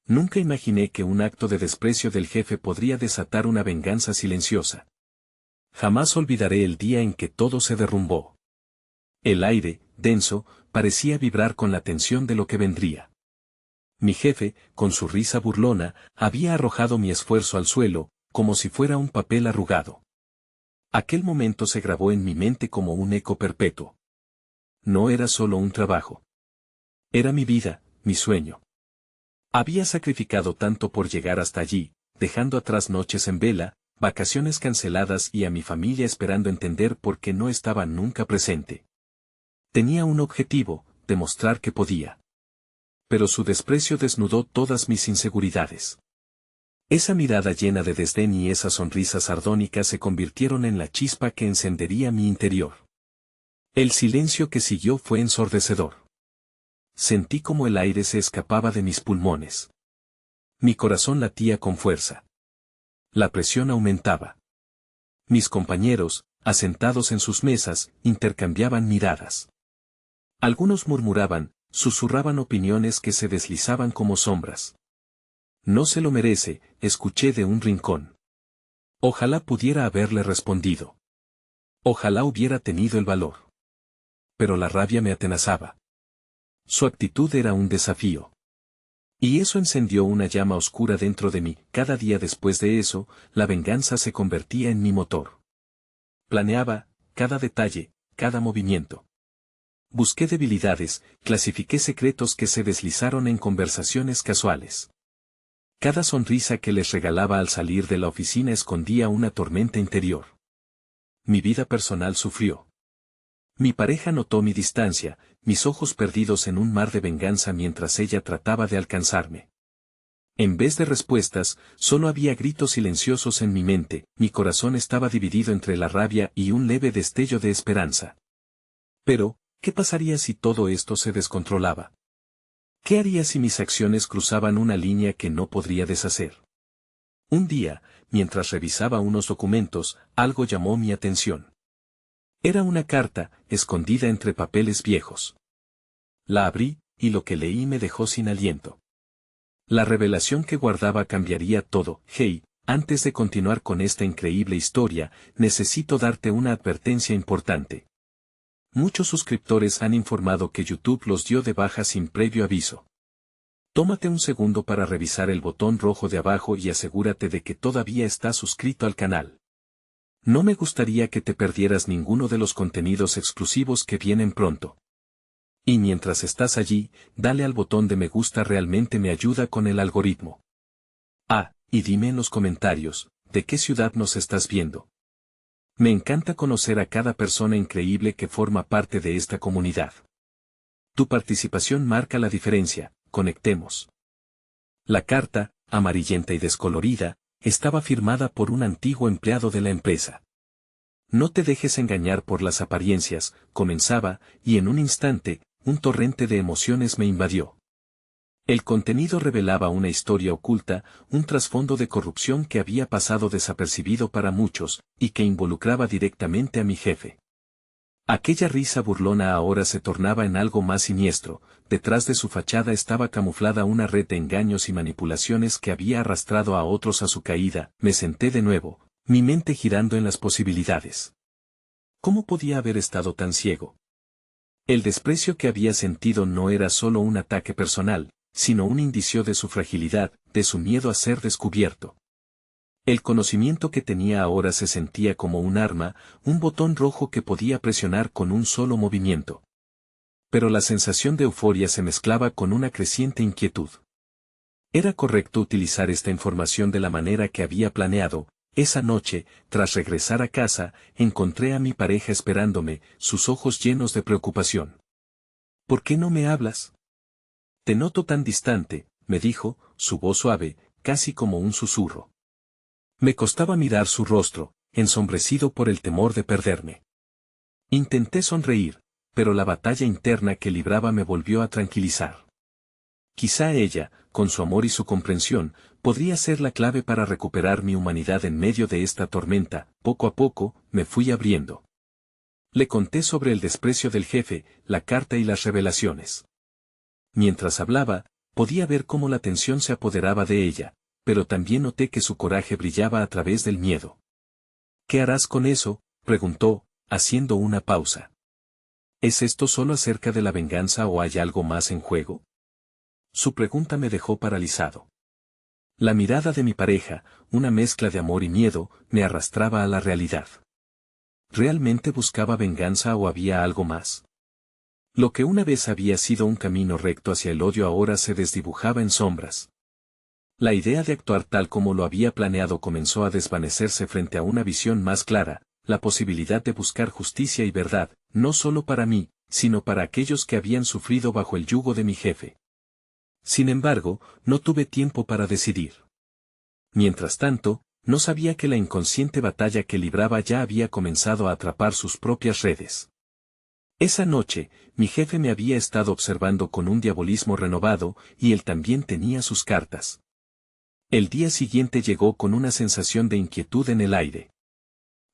Nunca imaginé que un acto de desprecio del jefe podría desatar una venganza silenciosa. Jamás olvidaré el día en que todo se derrumbó. El aire, denso, parecía vibrar con la tensión de lo que vendría. Mi jefe, con su risa burlona, había arrojado mi esfuerzo al suelo, como si fuera un papel arrugado. Aquel momento se grabó en mi mente como un eco perpetuo. No era solo un trabajo. Era mi vida, mi sueño. Había sacrificado tanto por llegar hasta allí, dejando atrás noches en vela, vacaciones canceladas y a mi familia esperando entender por qué no estaba nunca presente. Tenía un objetivo, demostrar que podía. Pero su desprecio desnudó todas mis inseguridades. Esa mirada llena de desdén y esa sonrisa sardónica se convirtieron en la chispa que encendería mi interior. El silencio que siguió fue ensordecedor. Sentí como el aire se escapaba de mis pulmones. Mi corazón latía con fuerza. La presión aumentaba. Mis compañeros, asentados en sus mesas, intercambiaban miradas. Algunos murmuraban, susurraban opiniones que se deslizaban como sombras. No se lo merece, escuché de un rincón. Ojalá pudiera haberle respondido. Ojalá hubiera tenido el valor. Pero la rabia me atenazaba. Su actitud era un desafío. Y eso encendió una llama oscura dentro de mí. Cada día después de eso, la venganza se convertía en mi motor. Planeaba, cada detalle, cada movimiento. Busqué debilidades, clasifiqué secretos que se deslizaron en conversaciones casuales. Cada sonrisa que les regalaba al salir de la oficina escondía una tormenta interior. Mi vida personal sufrió. Mi pareja notó mi distancia, mis ojos perdidos en un mar de venganza mientras ella trataba de alcanzarme. En vez de respuestas, solo había gritos silenciosos en mi mente, mi corazón estaba dividido entre la rabia y un leve destello de esperanza. Pero, ¿qué pasaría si todo esto se descontrolaba? ¿Qué haría si mis acciones cruzaban una línea que no podría deshacer? Un día, mientras revisaba unos documentos, algo llamó mi atención. Era una carta, escondida entre papeles viejos. La abrí, y lo que leí me dejó sin aliento. La revelación que guardaba cambiaría todo. Hey, antes de continuar con esta increíble historia, necesito darte una advertencia importante. Muchos suscriptores han informado que YouTube los dio de baja sin previo aviso. Tómate un segundo para revisar el botón rojo de abajo y asegúrate de que todavía estás suscrito al canal. No me gustaría que te perdieras ninguno de los contenidos exclusivos que vienen pronto. Y mientras estás allí, dale al botón de me gusta, realmente me ayuda con el algoritmo. Ah, y dime en los comentarios, ¿de qué ciudad nos estás viendo? Me encanta conocer a cada persona increíble que forma parte de esta comunidad. Tu participación marca la diferencia, conectemos. La carta, amarillenta y descolorida, estaba firmada por un antiguo empleado de la empresa. No te dejes engañar por las apariencias, comenzaba, y en un instante, un torrente de emociones me invadió. El contenido revelaba una historia oculta, un trasfondo de corrupción que había pasado desapercibido para muchos, y que involucraba directamente a mi jefe. Aquella risa burlona ahora se tornaba en algo más siniestro, detrás de su fachada estaba camuflada una red de engaños y manipulaciones que había arrastrado a otros a su caída. Me senté de nuevo, mi mente girando en las posibilidades. ¿Cómo podía haber estado tan ciego? El desprecio que había sentido no era solo un ataque personal, sino un indicio de su fragilidad, de su miedo a ser descubierto. El conocimiento que tenía ahora se sentía como un arma, un botón rojo que podía presionar con un solo movimiento. Pero la sensación de euforia se mezclaba con una creciente inquietud. ¿Era correcto utilizar esta información de la manera que había planeado? Esa noche, tras regresar a casa, encontré a mi pareja esperándome, sus ojos llenos de preocupación. ¿Por qué no me hablas? Te noto tan distante, me dijo, su voz suave, casi como un susurro. Me costaba mirar su rostro, ensombrecido por el temor de perderme. Intenté sonreír, pero la batalla interna que libraba me volvió a tranquilizar. Quizá ella, con su amor y su comprensión, podría ser la clave para recuperar mi humanidad en medio de esta tormenta. Poco a poco, me fui abriendo. Le conté sobre el desprecio del jefe, la carta y las revelaciones. Mientras hablaba, Podía ver cómo la tensión se apoderaba de ella, pero también noté que su coraje brillaba a través del miedo. ¿Qué harás con eso?, preguntó, haciendo una pausa. ¿Es esto solo acerca de la venganza o hay algo más en juego? Su pregunta me dejó paralizado. La mirada de mi pareja, una mezcla de amor y miedo, me arrastraba a la realidad. ¿Realmente buscaba venganza o había algo más? Lo que una vez había sido un camino recto hacia el odio ahora se desdibujaba en sombras. La idea de actuar tal como lo había planeado comenzó a desvanecerse frente a una visión más clara, la posibilidad de buscar justicia y verdad, no solo para mí, sino para aquellos que habían sufrido bajo el yugo de mi jefe. Sin embargo, no tuve tiempo para decidir. Mientras tanto, no sabía que la inconsciente batalla que libraba ya había comenzado a atrapar sus propias redes. Esa noche, mi jefe me había estado observando con un diabolismo renovado, y él también tenía sus cartas. El día siguiente llegó con una sensación de inquietud en el aire.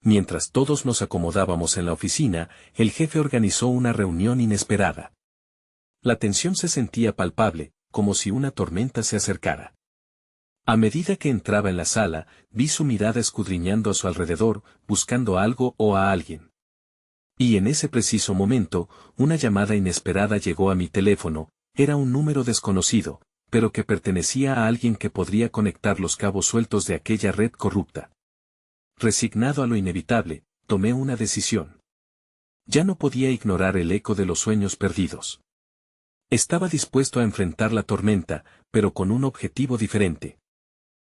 Mientras todos nos acomodábamos en la oficina, el jefe organizó una reunión inesperada. La tensión se sentía palpable, como si una tormenta se acercara. A medida que entraba en la sala, vi su mirada escudriñando a su alrededor, buscando algo o a alguien. Y en ese preciso momento, una llamada inesperada llegó a mi teléfono. Era un número desconocido, pero que pertenecía a alguien que podría conectar los cabos sueltos de aquella red corrupta. Resignado a lo inevitable, tomé una decisión. Ya no podía ignorar el eco de los sueños perdidos. Estaba dispuesto a enfrentar la tormenta, pero con un objetivo diferente.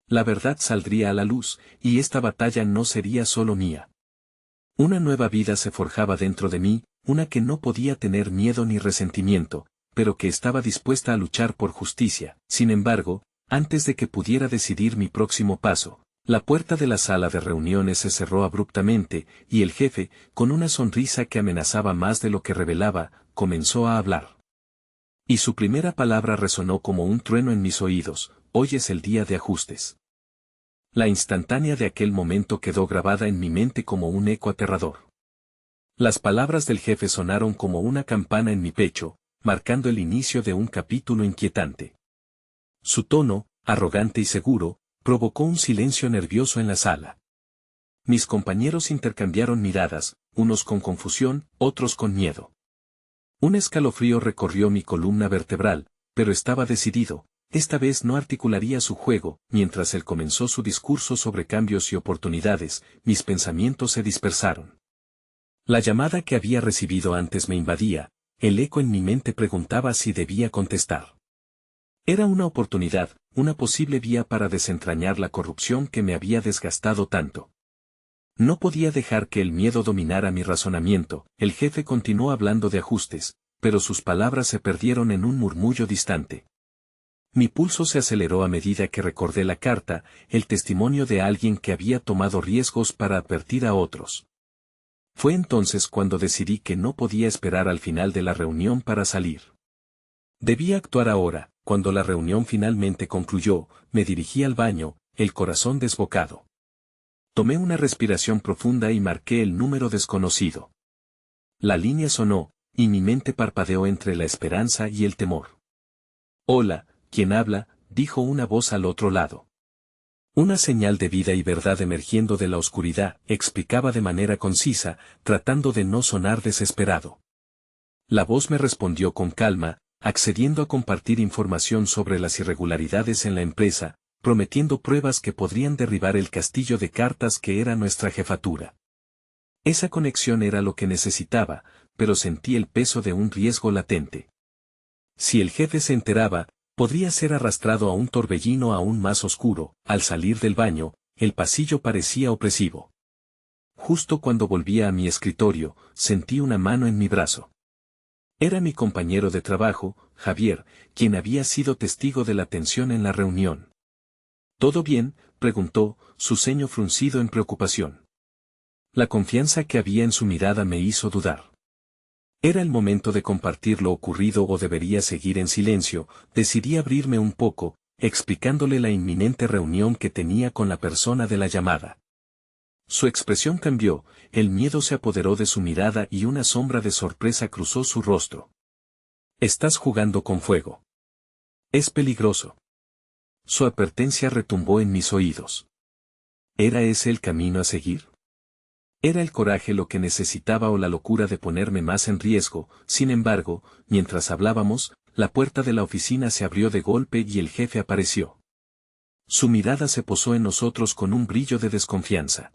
La verdad saldría a la luz, y esta batalla no sería solo mía. Una nueva vida se forjaba dentro de mí, una que no podía tener miedo ni resentimiento, pero que estaba dispuesta a luchar por justicia. Sin embargo, antes de que pudiera decidir mi próximo paso, la puerta de la sala de reuniones se cerró abruptamente, y el jefe, con una sonrisa que amenazaba más de lo que revelaba, comenzó a hablar. Y su primera palabra resonó como un trueno en mis oídos: hoy es el día de ajustes. La instantánea de aquel momento quedó grabada en mi mente como un eco aterrador. Las palabras del jefe sonaron como una campana en mi pecho, marcando el inicio de un capítulo inquietante. Su tono, arrogante y seguro, provocó un silencio nervioso en la sala. Mis compañeros intercambiaron miradas, unos con confusión, otros con miedo. Un escalofrío recorrió mi columna vertebral, pero estaba decidido. Esta vez no articularía su juego. Mientras él comenzó su discurso sobre cambios y oportunidades, mis pensamientos se dispersaron. La llamada que había recibido antes me invadía, el eco en mi mente preguntaba si debía contestar. Era una oportunidad, una posible vía para desentrañar la corrupción que me había desgastado tanto. No podía dejar que el miedo dominara mi razonamiento. El jefe continuó hablando de ajustes, pero sus palabras se perdieron en un murmullo distante. Mi pulso se aceleró a medida que recordé la carta, el testimonio de alguien que había tomado riesgos para advertir a otros. Fue entonces cuando decidí que no podía esperar al final de la reunión para salir. Debía actuar ahora. Cuando la reunión finalmente concluyó, me dirigí al baño, el corazón desbocado. Tomé una respiración profunda y marqué el número desconocido. La línea sonó, y mi mente parpadeó entre la esperanza y el temor. Hola, ¿quién habla?, dijo una voz al otro lado. Una señal de vida y verdad emergiendo de la oscuridad, explicaba de manera concisa, tratando de no sonar desesperado. La voz me respondió con calma, accediendo a compartir información sobre las irregularidades en la empresa, prometiendo pruebas que podrían derribar el castillo de cartas que era nuestra jefatura. Esa conexión era lo que necesitaba, pero sentí el peso de un riesgo latente. Si el jefe se enteraba, podría ser arrastrado a un torbellino aún más oscuro. Al salir del baño, el pasillo parecía opresivo. Justo cuando volvía a mi escritorio, sentí una mano en mi brazo. Era mi compañero de trabajo, Javier, quien había sido testigo de la tensión en la reunión. ¿Todo bien?, preguntó, su ceño fruncido en preocupación. La confianza que había en su mirada me hizo dudar. Era el momento de compartir lo ocurrido o debería seguir en silencio. Decidí abrirme un poco, explicándole la inminente reunión que tenía con la persona de la llamada. Su expresión cambió, el miedo se apoderó de su mirada y una sombra de sorpresa cruzó su rostro. «Estás jugando con fuego». Es peligroso. Su advertencia retumbó en mis oídos. ¿Era ese el camino a seguir? ¿Era el coraje lo que necesitaba o la locura de ponerme más en riesgo? Sin embargo, mientras hablábamos, la puerta de la oficina se abrió de golpe y el jefe apareció. Su mirada se posó en nosotros con un brillo de desconfianza.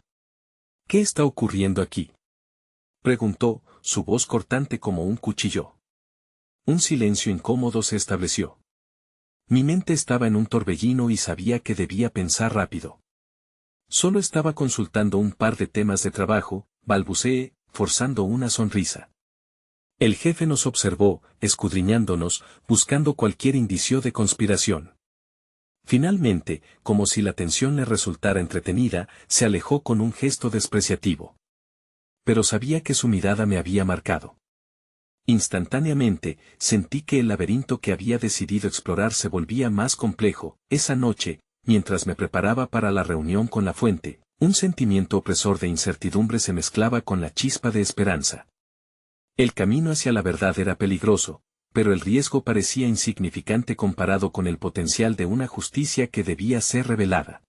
¿Qué está ocurriendo aquí?, preguntó, su voz cortante como un cuchillo. Un silencio incómodo se estableció. Mi mente estaba en un torbellino y sabía que debía pensar rápido. Solo estaba consultando un par de temas de trabajo, balbuceé, forzando una sonrisa. El jefe nos observó, escudriñándonos, buscando cualquier indicio de conspiración. Finalmente, como si la tensión le resultara entretenida, se alejó con un gesto despreciativo. Pero sabía que su mirada me había marcado. Instantáneamente, sentí que el laberinto que había decidido explorar se volvía más complejo. Esa noche, mientras me preparaba para la reunión con la fuente, un sentimiento opresor de incertidumbre se mezclaba con la chispa de esperanza. El camino hacia la verdad era peligroso, pero el riesgo parecía insignificante comparado con el potencial de una justicia que debía ser revelada.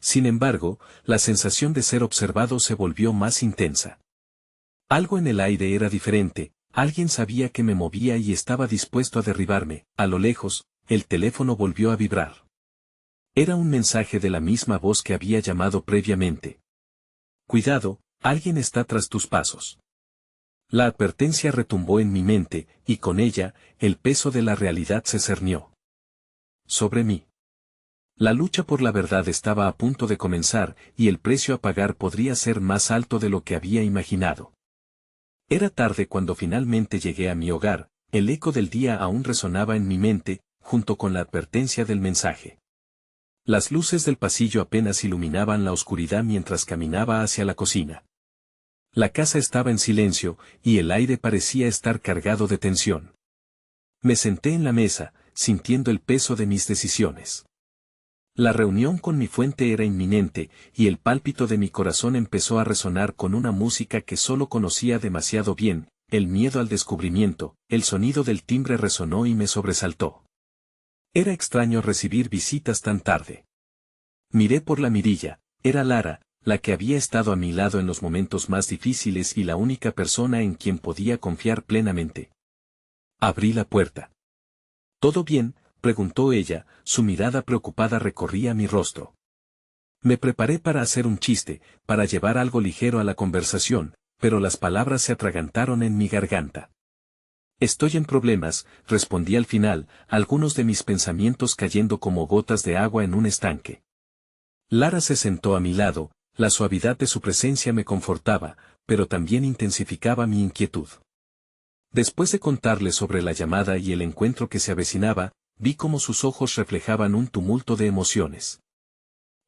Sin embargo, la sensación de ser observado se volvió más intensa. Algo en el aire era diferente, alguien sabía que me movía y estaba dispuesto a derribarme. A lo lejos, el teléfono volvió a vibrar. Era un mensaje de la misma voz que había llamado previamente. Cuidado, alguien está tras tus pasos. La advertencia retumbó en mi mente, y con ella, el peso de la realidad se cernió sobre mí. La lucha por la verdad estaba a punto de comenzar, y el precio a pagar podría ser más alto de lo que había imaginado. Era tarde cuando finalmente llegué a mi hogar, el eco del día aún resonaba en mi mente, junto con la advertencia del mensaje. Las luces del pasillo apenas iluminaban la oscuridad mientras caminaba hacia la cocina. La casa estaba en silencio, y el aire parecía estar cargado de tensión. Me senté en la mesa, sintiendo el peso de mis decisiones. La reunión con mi fuente era inminente, y el pálpito de mi corazón empezó a resonar con una música que solo conocía demasiado bien, el miedo al descubrimiento. El sonido del timbre resonó y me sobresaltó. Era extraño recibir visitas tan tarde. Miré por la mirilla, era Lara, la que había estado a mi lado en los momentos más difíciles y la única persona en quien podía confiar plenamente. Abrí la puerta. ¿Todo bien?, preguntó ella, su mirada preocupada recorría mi rostro. Me preparé para hacer un chiste, para llevar algo ligero a la conversación, pero las palabras se atragantaron en mi garganta. Estoy en problemas, respondí al final, algunos de mis pensamientos cayendo como gotas de agua en un estanque. Lara se sentó a mi lado, la suavidad de su presencia me confortaba, pero también intensificaba mi inquietud. Después de contarle sobre la llamada y el encuentro que se avecinaba, vi cómo sus ojos reflejaban un tumulto de emociones.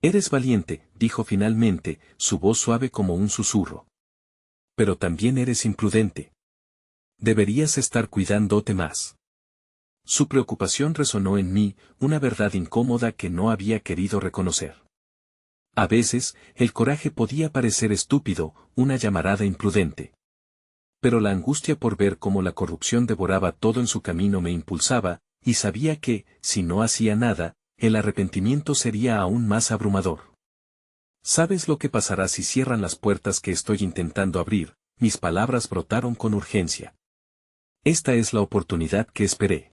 Eres valiente, dijo finalmente, su voz suave como un susurro. Pero también eres imprudente. Deberías estar cuidándote más. Su preocupación resonó en mí, una verdad incómoda que no había querido reconocer. A veces, el coraje podía parecer estúpido, una llamarada imprudente. Pero la angustia por ver cómo la corrupción devoraba todo en su camino me impulsaba, y sabía que, si no hacía nada, el arrepentimiento sería aún más abrumador. ¿Sabes lo que pasará si cierran las puertas que estoy intentando abrir? Mis palabras brotaron con urgencia. Esta es la oportunidad que esperé.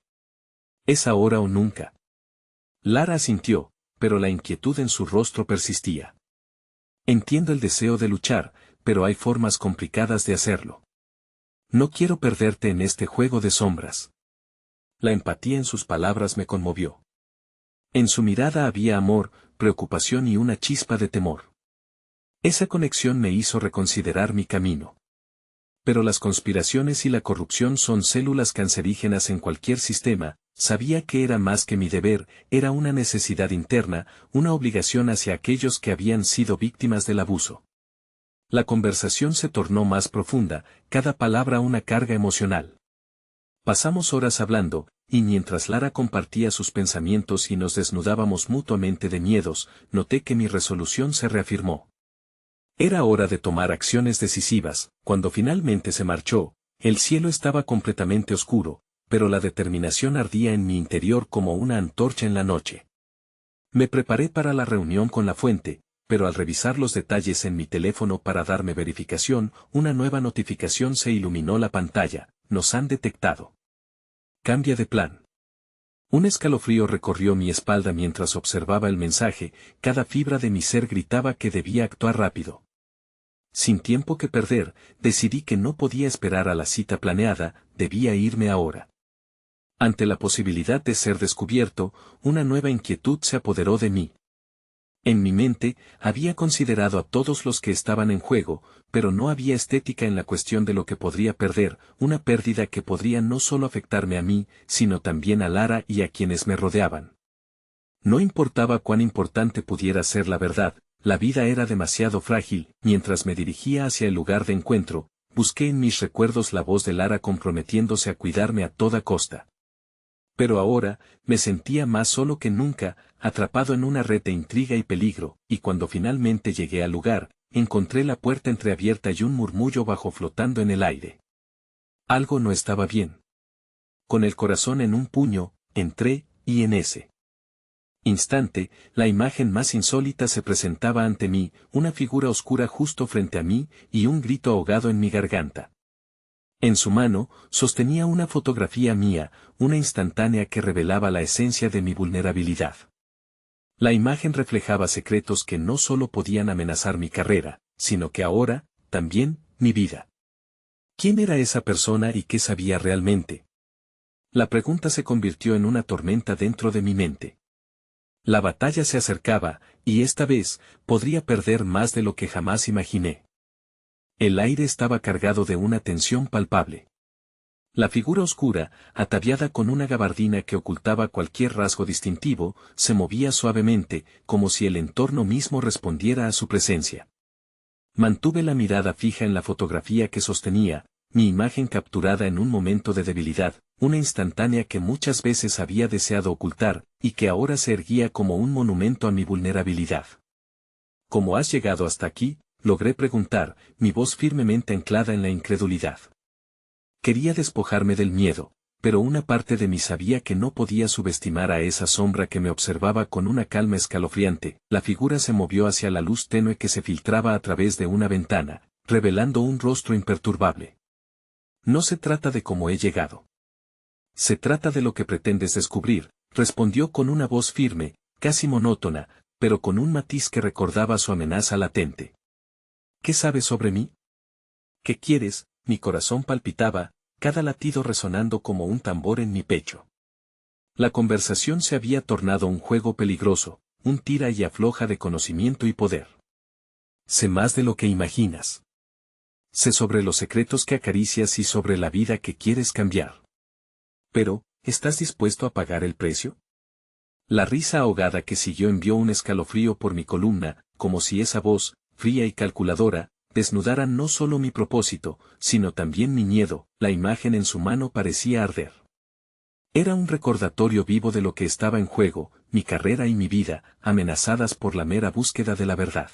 Es ahora o nunca. Lara asintió, pero la inquietud en su rostro persistía. Entiendo el deseo de luchar, pero hay formas complicadas de hacerlo. No quiero perderte en este juego de sombras. La empatía en sus palabras me conmovió. En su mirada había amor, preocupación y una chispa de temor. Esa conexión me hizo reconsiderar mi camino. Pero las conspiraciones y la corrupción son células cancerígenas en cualquier sistema. Sabía que era más que mi deber, era una necesidad interna, una obligación hacia aquellos que habían sido víctimas del abuso. La conversación se tornó más profunda, cada palabra una carga emocional. Pasamos horas hablando, y mientras Lara compartía sus pensamientos y nos desnudábamos mutuamente de miedos, noté que mi resolución se reafirmó. Era hora de tomar acciones decisivas. Cuando finalmente se marchó, el cielo estaba completamente oscuro, pero la determinación ardía en mi interior como una antorcha en la noche. Me preparé para la reunión con la fuente, pero al revisar los detalles en mi teléfono para darme verificación, una nueva notificación se iluminó la pantalla: nos han detectado. Cambia de plan. Un escalofrío recorrió mi espalda mientras observaba el mensaje, cada fibra de mi ser gritaba que debía actuar rápido. Sin tiempo que perder, decidí que no podía esperar a la cita planeada, debía irme ahora. Ante la posibilidad de ser descubierto, una nueva inquietud se apoderó de mí. En mi mente, había considerado a todos los que estaban en juego, pero no había estética en la cuestión de lo que podría perder, una pérdida que podría no solo afectarme a mí, sino también a Lara y a quienes me rodeaban. No importaba cuán importante pudiera ser la verdad, la vida era demasiado frágil. Mientras me dirigía hacia el lugar de encuentro, busqué en mis recuerdos la voz de Lara comprometiéndose a cuidarme a toda costa. Pero ahora, me sentía más solo que nunca, atrapado en una red de intriga y peligro, y cuando finalmente llegué al lugar, encontré la puerta entreabierta y un murmullo bajo flotando en el aire. Algo no estaba bien. Con el corazón en un puño, entré, y en ese instante, la imagen más insólita se presentaba ante mí, una figura oscura justo frente a mí, y un grito ahogado en mi garganta. En su mano, sostenía una fotografía mía, una instantánea que revelaba la esencia de mi vulnerabilidad. La imagen reflejaba secretos que no solo podían amenazar mi carrera, sino que ahora, también, mi vida. ¿Quién era esa persona y qué sabía realmente? La pregunta se convirtió en una tormenta dentro de mi mente. La batalla se acercaba, y esta vez, podría perder más de lo que jamás imaginé. El aire estaba cargado de una tensión palpable. La figura oscura, ataviada con una gabardina que ocultaba cualquier rasgo distintivo, se movía suavemente, como si el entorno mismo respondiera a su presencia. Mantuve la mirada fija en la fotografía que sostenía, mi imagen capturada en un momento de debilidad, una instantánea que muchas veces había deseado ocultar, y que ahora se erguía como un monumento a mi vulnerabilidad. ¿Cómo has llegado hasta aquí?, logré preguntar, mi voz firmemente anclada en la incredulidad. Quería despojarme del miedo, pero una parte de mí sabía que no podía subestimar a esa sombra que me observaba con una calma escalofriante. La figura se movió hacia la luz tenue que se filtraba a través de una ventana, revelando un rostro imperturbable. No se trata de cómo he llegado. Se trata de lo que pretendes descubrir, respondió con una voz firme, casi monótona, pero con un matiz que recordaba su amenaza latente. ¿Qué sabes sobre mí? ¿Qué quieres? Mi corazón palpitaba, cada latido resonando como un tambor en mi pecho. La conversación se había tornado un juego peligroso, un tira y afloja de conocimiento y poder. Sé más de lo que imaginas. Sé sobre los secretos que acaricias y sobre la vida que quieres cambiar. Pero, ¿estás dispuesto a pagar el precio? La risa ahogada que siguió envió un escalofrío por mi columna, como si esa voz, fría y calculadora, desnudara no solo mi propósito, sino también mi miedo. La imagen en su mano parecía arder. Era un recordatorio vivo de lo que estaba en juego, mi carrera y mi vida, amenazadas por la mera búsqueda de la verdad.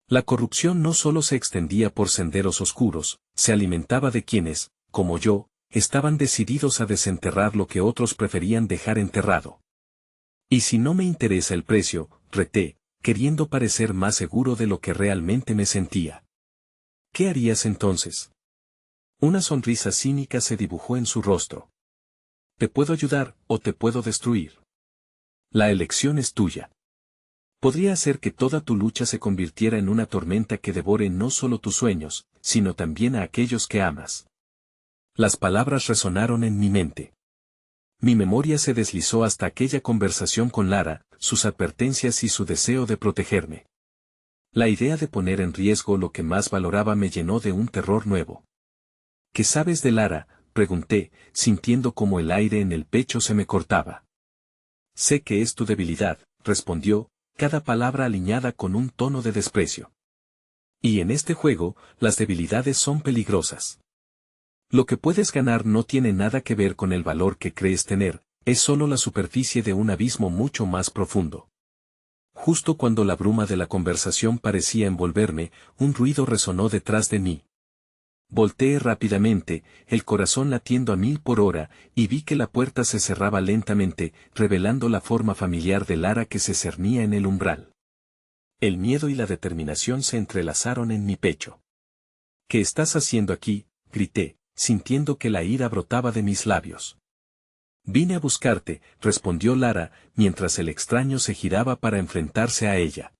La corrupción no solo se extendía por senderos oscuros, se alimentaba de quienes, como yo, estaban decididos a desenterrar lo que otros preferían dejar enterrado. Y si no me interesa el precio, reté, queriendo parecer más seguro de lo que realmente me sentía. ¿Qué harías entonces? Una sonrisa cínica se dibujó en su rostro. Te puedo ayudar, o te puedo destruir. La elección es tuya. Podría hacer que toda tu lucha se convirtiera en una tormenta que devore no solo tus sueños, sino también a aquellos que amas. Las palabras resonaron en mi mente. Mi memoria se deslizó hasta aquella conversación con Lara, sus advertencias y su deseo de protegerme. La idea de poner en riesgo lo que más valoraba me llenó de un terror nuevo. ¿Qué sabes de Lara?, pregunté, sintiendo como el aire en el pecho se me cortaba. Sé que es tu debilidad, respondió, cada palabra alineada con un tono de desprecio. Y en este juego, las debilidades son peligrosas. Lo que puedes ganar no tiene nada que ver con el valor que crees tener, es solo la superficie de un abismo mucho más profundo. Justo cuando la bruma de la conversación parecía envolverme, un ruido resonó detrás de mí. Volteé rápidamente, el corazón latiendo a 1000 por hora, y vi que la puerta se cerraba lentamente, revelando la forma familiar de Lara que se cernía en el umbral. El miedo y la determinación se entrelazaron en mi pecho. ¿Qué estás haciendo aquí?, grité, sintiendo que la ira brotaba de mis labios. Vine a buscarte, respondió Lara, mientras el extraño se giraba para enfrentarse a ella.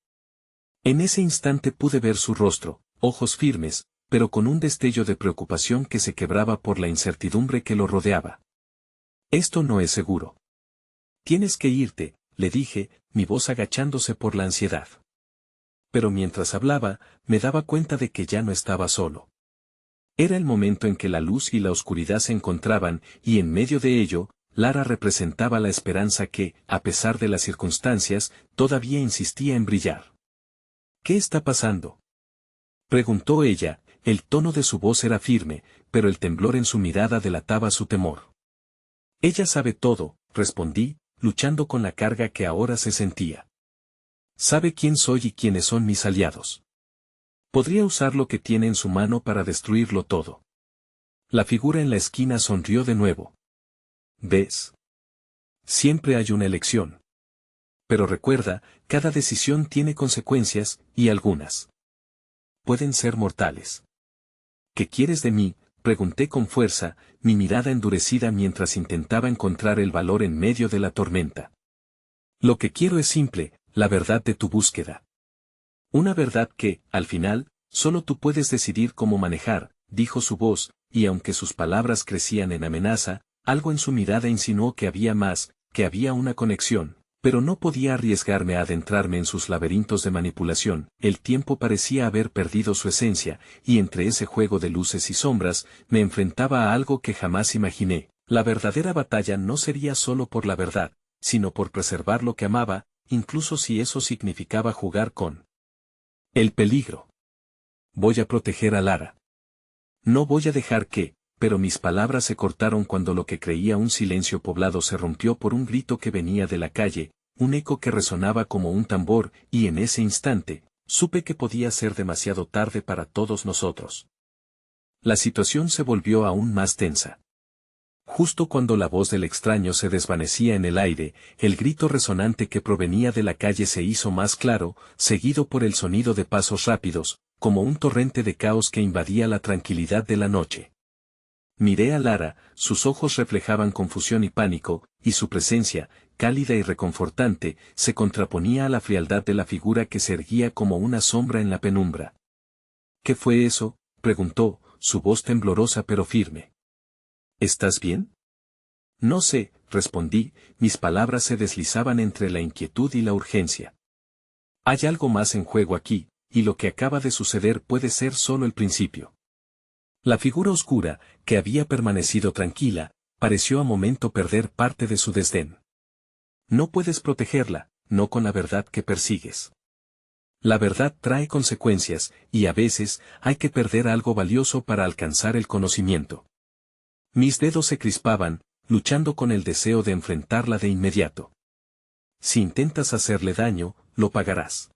En ese instante pude ver su rostro, ojos firmes, pero con un destello de preocupación que se quebraba por la incertidumbre que lo rodeaba. Esto no es seguro. Tienes que irte, le dije, mi voz agachándose por la ansiedad. Pero mientras hablaba, me daba cuenta de que ya no estaba solo. Era el momento en que la luz y la oscuridad se encontraban, y en medio de ello, Lara representaba la esperanza que, a pesar de las circunstancias, todavía insistía en brillar. ¿Qué está pasando?, preguntó ella. El tono de su voz era firme, pero el temblor en su mirada delataba su temor. Ella sabe todo, respondí, luchando con la carga que ahora se sentía. Sabe quién soy y quiénes son mis aliados. Podría usar lo que tiene en su mano para destruirlo todo. La figura en la esquina sonrió de nuevo. ¿Ves? Siempre hay una elección. Pero recuerda, cada decisión tiene consecuencias, y algunas pueden ser mortales. ¿Qué quieres de mí?, pregunté con fuerza, mi mirada endurecida mientras intentaba encontrar el valor en medio de la tormenta. Lo que quiero es simple, la verdad de tu búsqueda. Una verdad que, al final, solo tú puedes decidir cómo manejar, dijo su voz, y aunque sus palabras crecían en amenaza, algo en su mirada insinuó que había más, que había una conexión. Pero no podía arriesgarme a adentrarme en sus laberintos de manipulación, el tiempo parecía haber perdido su esencia, y entre ese juego de luces y sombras, me enfrentaba a algo que jamás imaginé. La verdadera batalla no sería solo por la verdad, sino por preservar lo que amaba, incluso si eso significaba jugar con el peligro. Voy a proteger a Lara. No voy a dejar que, pero mis palabras se cortaron cuando lo que creía un silencio poblado se rompió por un grito que venía de la calle, un eco que resonaba como un tambor, y en ese instante, supe que podía ser demasiado tarde para todos nosotros. La situación se volvió aún más tensa. Justo cuando la voz del extraño se desvanecía en el aire, el grito resonante que provenía de la calle se hizo más claro, seguido por el sonido de pasos rápidos, como un torrente de caos que invadía la tranquilidad de la noche. Miré a Lara, sus ojos reflejaban confusión y pánico, y su presencia, cálida y reconfortante, se contraponía a la frialdad de la figura que se erguía como una sombra en la penumbra. ¿Qué fue eso?, preguntó, su voz temblorosa pero firme. ¿Estás bien? No sé, respondí, mis palabras se deslizaban entre la inquietud y la urgencia. Hay algo más en juego aquí, y lo que acaba de suceder puede ser solo el principio. La figura oscura, que había permanecido tranquila, pareció a momento perder parte de su desdén. No puedes protegerla, no con la verdad que persigues. La verdad trae consecuencias, y a veces hay que perder algo valioso para alcanzar el conocimiento. Mis dedos se crispaban, luchando con el deseo de enfrentarla de inmediato. Si intentas hacerle daño, lo pagarás.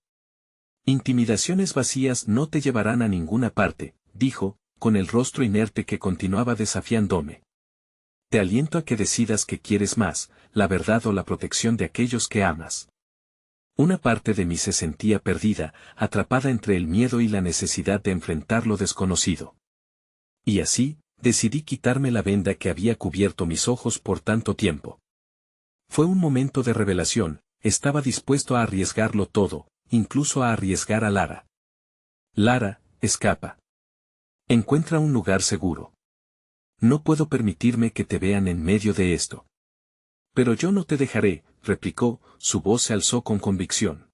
Intimidaciones vacías no te llevarán a ninguna parte, dijo, con el rostro inerte que continuaba desafiándome. Te aliento a que decidas qué quieres más, la verdad o la protección de aquellos que amas. Una parte de mí se sentía perdida, atrapada entre el miedo y la necesidad de enfrentar lo desconocido. Y así, decidí quitarme la venda que había cubierto mis ojos por tanto tiempo. Fue un momento de revelación, estaba dispuesto a arriesgarlo todo, incluso a arriesgar a Lara. Lara, escapa. Encuentra un lugar seguro. No puedo permitirme que te vean en medio de esto. Pero yo no te dejaré, replicó, su voz se alzó con convicción.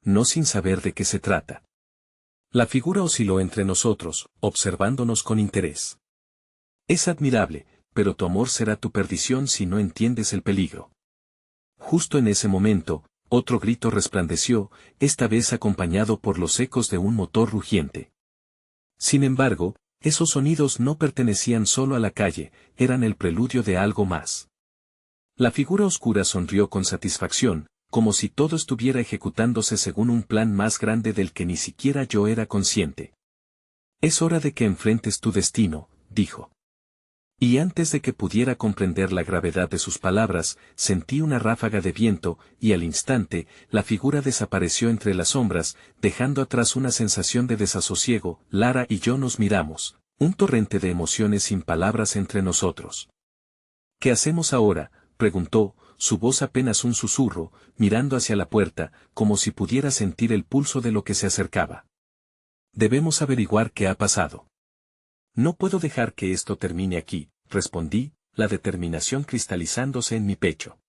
No sin saber de qué se trata. La figura osciló entre nosotros, observándonos con interés. Es admirable, pero tu amor será tu perdición si no entiendes el peligro. Justo en ese momento, otro grito resplandeció, esta vez acompañado por los ecos de un motor rugiente. Sin embargo, esos sonidos no pertenecían solo a la calle, eran el preludio de algo más. La figura oscura sonrió con satisfacción, como si todo estuviera ejecutándose según un plan más grande del que ni siquiera yo era consciente. Es hora de que enfrentes tu destino, dijo. Y antes de que pudiera comprender la gravedad de sus palabras, sentí una ráfaga de viento, y al instante, la figura desapareció entre las sombras, dejando atrás una sensación de desasosiego. Lara y yo nos miramos, un torrente de emociones sin palabras entre nosotros. ¿Qué hacemos ahora?, preguntó, su voz apenas un susurro, mirando hacia la puerta, como si pudiera sentir el pulso de lo que se acercaba. Debemos averiguar qué ha pasado. No puedo dejar que esto termine aquí, respondí, la determinación cristalizándose en mi pecho.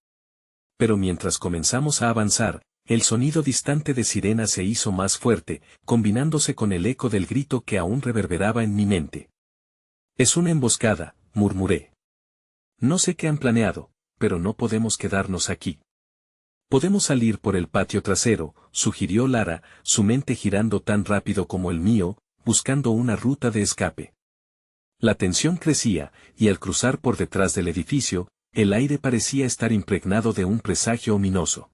Pero mientras comenzamos a avanzar, el sonido distante de sirena se hizo más fuerte, combinándose con el eco del grito que aún reverberaba en mi mente. Es una emboscada, murmuré. No sé qué han planeado, pero no podemos quedarnos aquí. Podemos salir por el patio trasero, sugirió Lara, su mente girando tan rápido como el mío, buscando una ruta de escape. La tensión crecía, y al cruzar por detrás del edificio, el aire parecía estar impregnado de un presagio ominoso.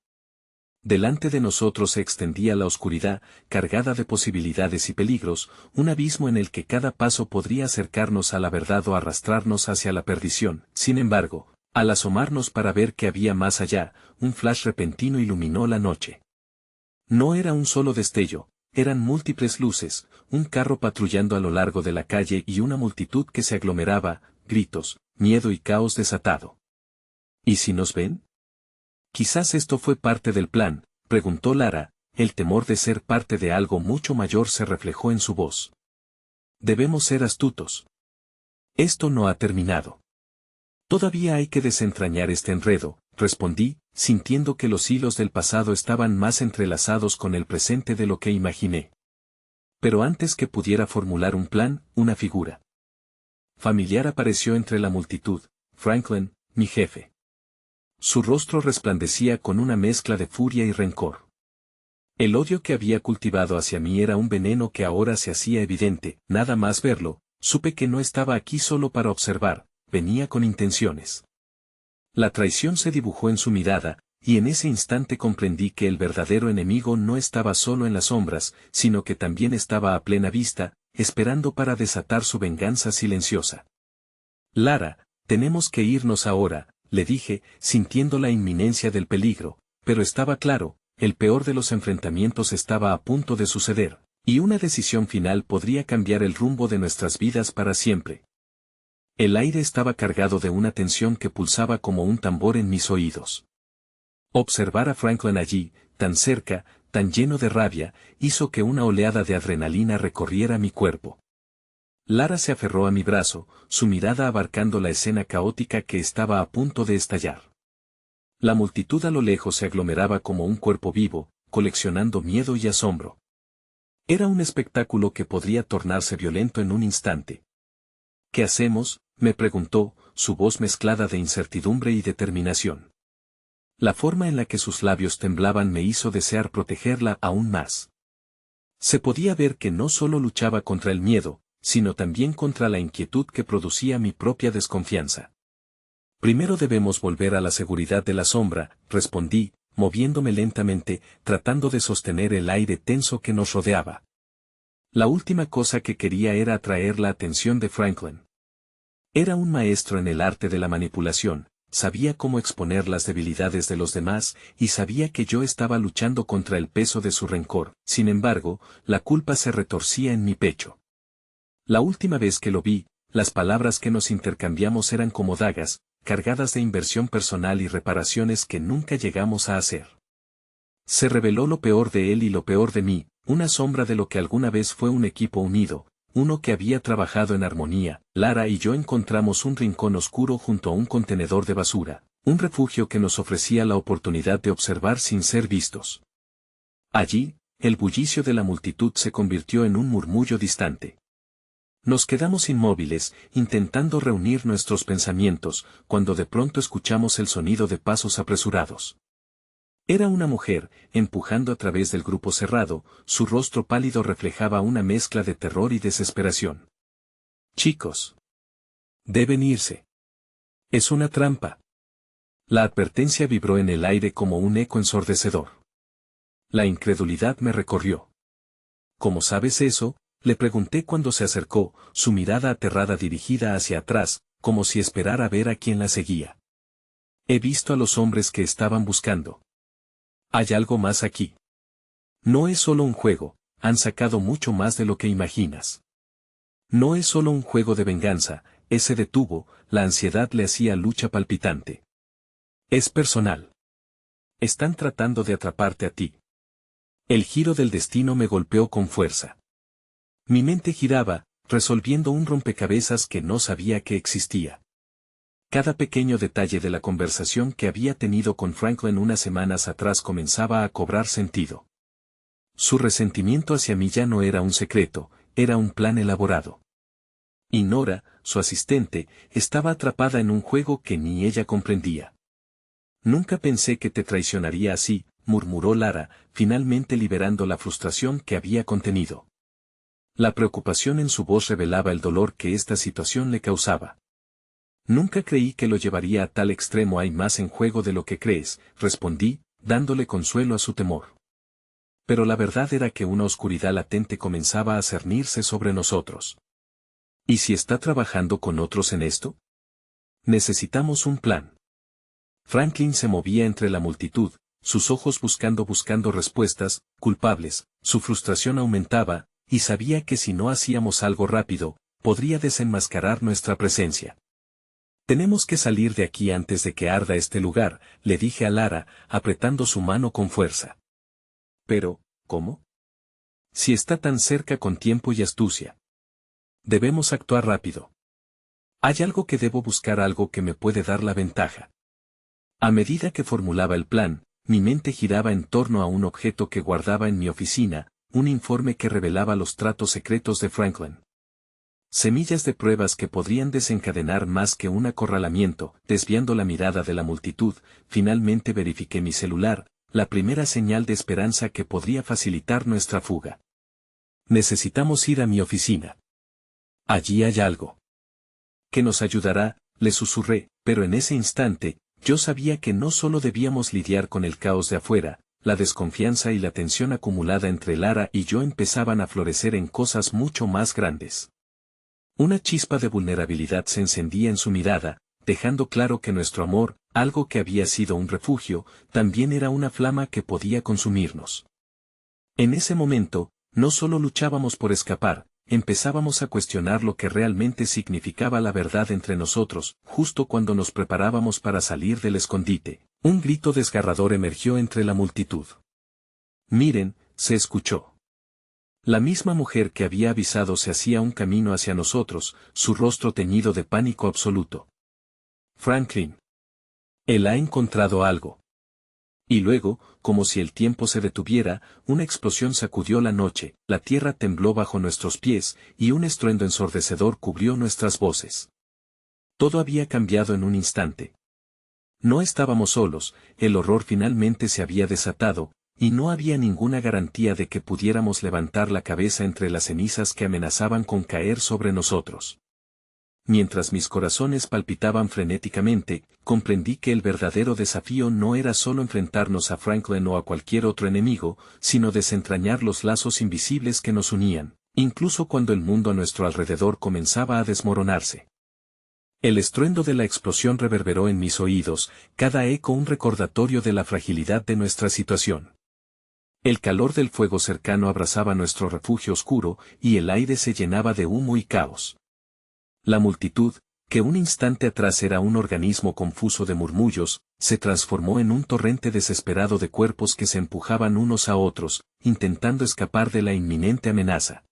Delante de nosotros se extendía la oscuridad, cargada de posibilidades y peligros, un abismo en el que cada paso podría acercarnos a la verdad o arrastrarnos hacia la perdición. Sin embargo, al asomarnos para ver qué había más allá, un flash repentino iluminó la noche. No era un solo destello, eran múltiples luces, un carro patrullando a lo largo de la calle y una multitud que se aglomeraba, gritos, miedo y caos desatado. ¿Y si nos ven? Quizás esto fue parte del plan, preguntó Lara, el temor de ser parte de algo mucho mayor se reflejó en su voz. Debemos ser astutos. Esto no ha terminado. Todavía hay que desentrañar este enredo, respondí, sintiendo que los hilos del pasado estaban más entrelazados con el presente de lo que imaginé. Pero antes que pudiera formular un plan, una figura familiar apareció entre la multitud, Franklin, mi jefe. Su rostro resplandecía con una mezcla de furia y rencor. El odio que había cultivado hacia mí era un veneno que ahora se hacía evidente. Nada más verlo, supe que no estaba aquí solo para observar, venía con intenciones. La traición se dibujó en su mirada, y en ese instante comprendí que el verdadero enemigo no estaba solo en las sombras, sino que también estaba a plena vista, esperando para desatar su venganza silenciosa. Lara, tenemos que irnos ahora, le dije, sintiendo la inminencia del peligro, pero estaba claro, el peor de los enfrentamientos estaba a punto de suceder, y una decisión final podría cambiar el rumbo de nuestras vidas para siempre. El aire estaba cargado de una tensión que pulsaba como un tambor en mis oídos. Observar a Franklin allí, tan cerca, tan lleno de rabia, hizo que una oleada de adrenalina recorriera mi cuerpo. Lara se aferró a mi brazo, su mirada abarcando la escena caótica que estaba a punto de estallar. La multitud a lo lejos se aglomeraba como un cuerpo vivo, coleccionando miedo y asombro. Era un espectáculo que podría tornarse violento en un instante. ¿Qué hacemos?, me preguntó, su voz mezclada de incertidumbre y determinación. La forma en la que sus labios temblaban me hizo desear protegerla aún más. Se podía ver que no solo luchaba contra el miedo, sino también contra la inquietud que producía mi propia desconfianza. Primero debemos volver a la seguridad de la sombra, respondí, moviéndome lentamente, tratando de sostener el aire tenso que nos rodeaba. La última cosa que quería era atraer la atención de Franklin. Era un maestro en el arte de la manipulación, sabía cómo exponer las debilidades de los demás y sabía que yo estaba luchando contra el peso de su rencor. Sin embargo, la culpa se retorcía en mi pecho. La última vez que lo vi, las palabras que nos intercambiamos eran como dagas, cargadas de inversión personal y reparaciones que nunca llegamos a hacer. Se reveló lo peor de él y lo peor de mí, una sombra de lo que alguna vez fue un equipo unido, uno que había trabajado en armonía. Lara y yo encontramos un rincón oscuro junto a un contenedor de basura, un refugio que nos ofrecía la oportunidad de observar sin ser vistos. Allí, el bullicio de la multitud se convirtió en un murmullo distante. Nos quedamos inmóviles, intentando reunir nuestros pensamientos, cuando de pronto escuchamos el sonido de pasos apresurados. Era una mujer, empujando a través del grupo cerrado, su rostro pálido reflejaba una mezcla de terror y desesperación. Chicos. Deben irse. Es una trampa. La advertencia vibró en el aire como un eco ensordecedor. La incredulidad me recorrió. ¿Cómo sabes eso?, Le pregunté cuando se acercó, su mirada aterrada dirigida hacia atrás, como si esperara ver a quien la seguía. He visto a los hombres que estaban buscando. Hay algo más aquí. No es solo un juego, han sacado mucho más de lo que imaginas. No es solo un juego de venganza, se detuvo, la ansiedad le hacía lucha palpitante. Es personal. Están tratando de atraparte a ti. El giro del destino me golpeó con fuerza. Mi mente giraba, resolviendo un rompecabezas que no sabía que existía. Cada pequeño detalle de la conversación que había tenido con Franklin unas semanas atrás comenzaba a cobrar sentido. Su resentimiento hacia mí ya no era un secreto, era un plan elaborado. Y Nora, su asistente, estaba atrapada en un juego que ni ella comprendía. Nunca pensé que te traicionaría así, murmuró Lara, finalmente liberando la frustración que había contenido. La preocupación en su voz revelaba el dolor que esta situación le causaba. Nunca creí que lo llevaría a tal extremo. Hay más en juego de lo que crees, respondí, dándole consuelo a su temor. Pero la verdad era que una oscuridad latente comenzaba a cernirse sobre nosotros. ¿Y si está trabajando con otros en esto? Necesitamos un plan. Franklin se movía entre la multitud, sus ojos buscando respuestas, culpables, su frustración aumentaba, y sabía que si no hacíamos algo rápido, podría desenmascarar nuestra presencia. Tenemos que salir de aquí antes de que arda este lugar, le dije a Lara, apretando su mano con fuerza. Pero, ¿cómo? Si está tan cerca con tiempo y astucia. Debemos actuar rápido. Hay algo que debo buscar, algo que me puede dar la ventaja. A medida que formulaba el plan, mi mente giraba en torno a un objeto que guardaba en mi oficina, un informe que revelaba los tratos secretos de Franklin. Semillas de pruebas que podrían desencadenar más que un acorralamiento. Desviando la mirada de la multitud, finalmente verifiqué mi celular, la primera señal de esperanza que podría facilitar nuestra fuga. Necesitamos ir a mi oficina. Allí hay algo que nos ayudará, le susurré, pero en ese instante, yo sabía que no solo debíamos lidiar con el caos de afuera, la desconfianza y la tensión acumulada entre Lara y yo empezaban a florecer en cosas mucho más grandes. Una chispa de vulnerabilidad se encendía en su mirada, dejando claro que nuestro amor, algo que había sido un refugio, también era una flama que podía consumirnos. En ese momento, no solo luchábamos por escapar, empezábamos a cuestionar lo que realmente significaba la verdad entre nosotros. Justo cuando nos preparábamos para salir del escondite, un grito desgarrador emergió entre la multitud. Miren, se escuchó. La misma mujer que había avisado se hacía un camino hacia nosotros, su rostro teñido de pánico absoluto. Franklin. Él ha encontrado algo. Y luego, como si el tiempo se detuviera, una explosión sacudió la noche, la tierra tembló bajo nuestros pies, y un estruendo ensordecedor cubrió nuestras voces. Todo había cambiado en un instante. No estábamos solos, el horror finalmente se había desatado, y no había ninguna garantía de que pudiéramos levantar la cabeza entre las cenizas que amenazaban con caer sobre nosotros. Mientras mis corazones palpitaban frenéticamente, comprendí que el verdadero desafío no era solo enfrentarnos a Franklin o a cualquier otro enemigo, sino desentrañar los lazos invisibles que nos unían, incluso cuando el mundo a nuestro alrededor comenzaba a desmoronarse. El estruendo de la explosión reverberó en mis oídos, cada eco un recordatorio de la fragilidad de nuestra situación. El calor del fuego cercano abrazaba nuestro refugio oscuro, y el aire se llenaba de humo y caos. La multitud, que un instante atrás era un organismo confuso de murmullos, se transformó en un torrente desesperado de cuerpos que se empujaban unos a otros, intentando escapar de la inminente amenaza.